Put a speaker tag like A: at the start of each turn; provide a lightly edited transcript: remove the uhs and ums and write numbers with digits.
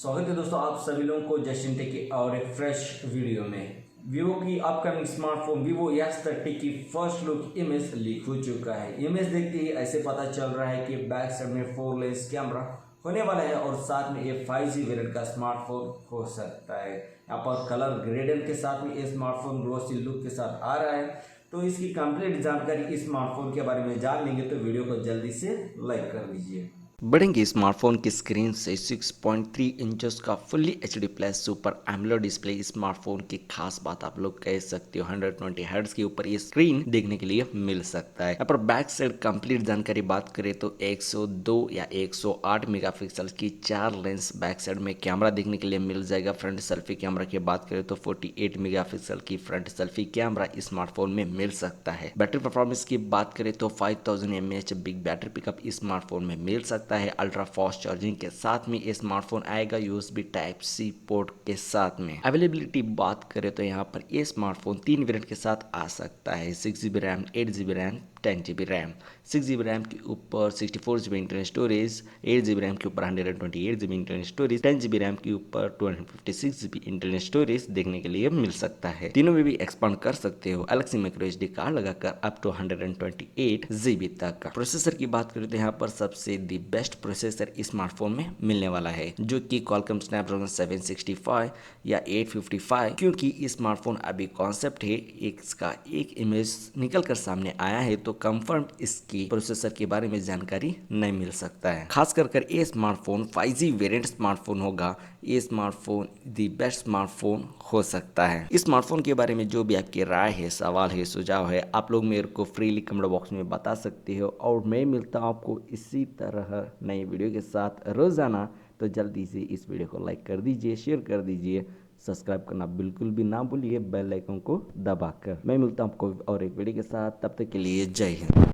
A: स्वागत है दोस्तों आप सभी लोगों को जशन टेक की और एक फ्रेश वीडियो में। वीवो की अपकमिंग स्मार्टफोन वीवो S30 की फर्स्ट लुक इमेज लीक हो चुका है। इमेज देखते ही ऐसे पता चल रहा है कि बैक साइड में 4 लेंस कैमरा होने वाला है और साथ में ये 5G वेरिएंट का स्मार्टफोन हो सकता है। यहाँ पर कलर ग्रेडेंट के साथ में ये स्मार्टफोन ग्लोसी लुक के साथ आ रहा है। तो इसकी कंप्लीट जानकारी इस स्मार्टफोन के बारे में जान लेंगे तो वीडियो को जल्दी से लाइक कर दीजिए।
B: बढ़ेंगे स्मार्टफोन की स्क्रीन से 6.3 इंचेस का fully HD plus super AMOLED display. Smartphone की खास बात आप लोग कह सकते हो 120 हर्ट्ज के ऊपर ये स्क्रीन देखने के लिए मिल सकता है। यहाँ पर बैक साइड कंप्लीट जानकारी बात करें तो 102 या 108 मेगापिक्सल की 4 लेंस बैक साइड में कैमरा देखने के लिए मिल जाएगा। फ्रंट सेल्फी कैमरा की बात करें तो 48 मेगापिक्सल की फ्रंट सेल्फी कैमरा स्मार्टफोन में मिल सकता है। बैटरी परफॉर्मेंस की बात करें तो 5000 mAh big battery pickup smartphone में मिल सकता है। अल्ट्रा फास्ट चार्जिंग के साथ में ये स्मार्टफोन आएगा USB Type-C पोर्ट के साथ में। अवेलेबिलिटी बात करें तो यहाँ पर ये स्मार्टफोन 3 वेरिएंट के साथ आ सकता है, 6GB RAM, 8GB RAM, 10GB RAM. 6GB RAM के ऊपर 64GB internal storage, 8GB RAM के ऊपर 128GB internal storage, 10GB RAM के ऊपर 256GB इंटरनल स्टोरेज देखने के लिए मिल सकता है। तीनों में भी एक्सपांड कर सकते हो अलग से माइक्रो SD कार्ड लगाकर अप टू 128GB तक। प्रोसेसर की बात करें तो यहाँ पर सबसे दी बेस्ट प्रोसेसर स्मार्टफोन में मिलने वाला है जो कि Qualcomm Snapdragon 765 या 855, क्योंकि स्मार्टफोन अभी कॉन्सेप्ट है, इसका एक इमेज निकल कर सामने आया है तो कंफर्म इसकी प्रोसेसर के बारे में जानकारी नहीं मिल सकता है। खास कर ये स्मार्टफोन 5G वेरिएंट स्मार्टफोन होगा। ये स्मार्टफोन दी बेस्ट स्मार्टफोन हो सकता है। इस स्मार्टफोन के बारे में जो भी आपकी राय है, सवाल है, सुझाव है, आप लोग मेरे को फ्रीली कमेंट बॉक्स में बता सकते हो और मैं मिलता हूँ आपको इसी तरह नई वीडियो के साथ रोजाना। तो जल्दी से इस वीडियो को लाइक कर दीजिए, शेयर कर दीजिए, सब्सक्राइब करना बिल्कुल भी ना भूलिए बेल आइकन को दबाकर। मैं मिलता हूँ आपको और एक वीडियो के साथ, तब तक के लिए जय हिंद।